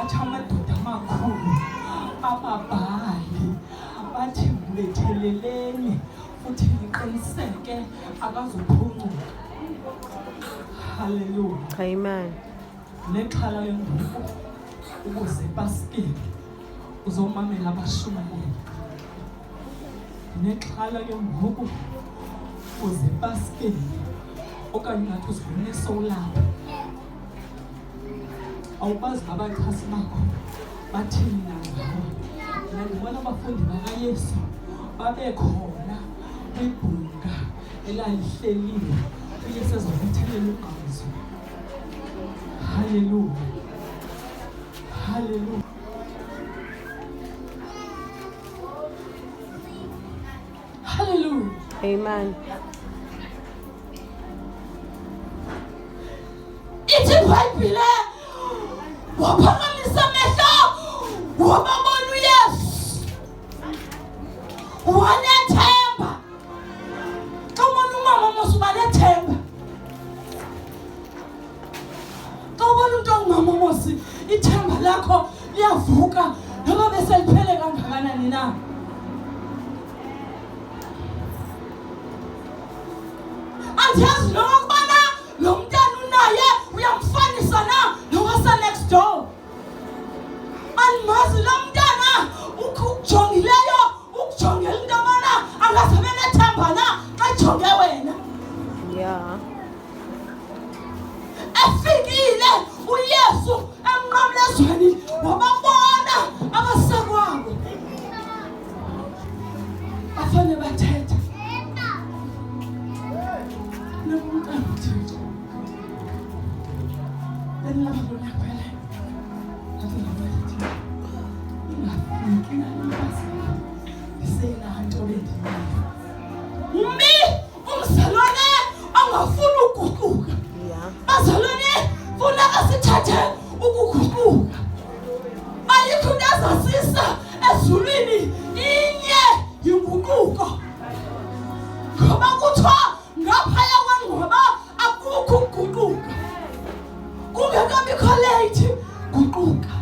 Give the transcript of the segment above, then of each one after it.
bathi amadoda amakhulu ababhali bathi mbetheleleni futhi niqiniseke akazuphuncuka. Hallelujah. Amen. Nexhala yembuku ukuze baskini uzomamela abashumayeli. Nexhala yembuku uze baskini okanye ngathi uzibone sowulapha. Awubazi abaxhasi bakho bathini na ngawe. Mina ndibona abafundi bakaYesu babekhona kwibhunga elalihleliwe uYesu ezokuthelela ugqazo. Hallelujah. Hallelujah. Hallelujah. Amen. Ithi iBhayibhile waphakamisa amehlo wababona uYesu wanethemba. Xa ubona umama mos uba nethemba. Xa ubona umuntu ongumama mos ithemba lakho liyavuka noma beseliphele kangakanani na. Andiyazi noma ukubana lo mntana unaye uyamfanisa na nowasa next door. Andimazi lo mntana ukujongileyo ukujongela into abana angazabe nethemba na xa ejonge wena. Yeah. Efikile uYesu emnqamlezweni wababona abasekwabo. Bafane bathetha. Nomntana uThixo. Benilabona kwele. Ungafiki nalipasi. Ndisenanto bendinayo. Umbi umzalwane angafuni ukuguquka. Yeah. Bazalwane funeka sithathe ukuguquka. Ayikho into ezasisa ezulwini inye yinguquko. Ngoba kuthiwa ngaphaya kwengqwaba akukho ukuguquka. Kungekabikho late guquka.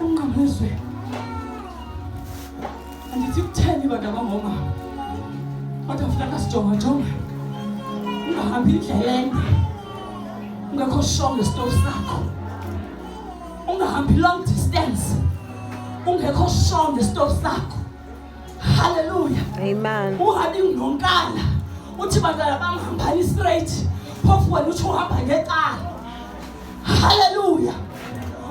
Ungamezwe. Andithi kutheni bantu abangomama. Kodwa funeka sijonga. Ungahambi indlela ende. Ungekho strong ngesitofu sakho. Ungahambi long distance. Ungekho strong ngesitofu sakho. Hallelujah. Amen. Uhambi unonkala. Uthi bantwana bangihambani straight. Phofu wena uthi uhamba ngecala. Hallelujah.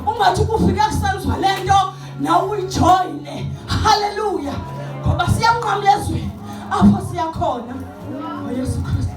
Ungathi kufika kusenziwa lento nawe uyijoyine. Hallelujah. Ngoba siyamnqamlezweni apho siyakhona. Yesu Kristu.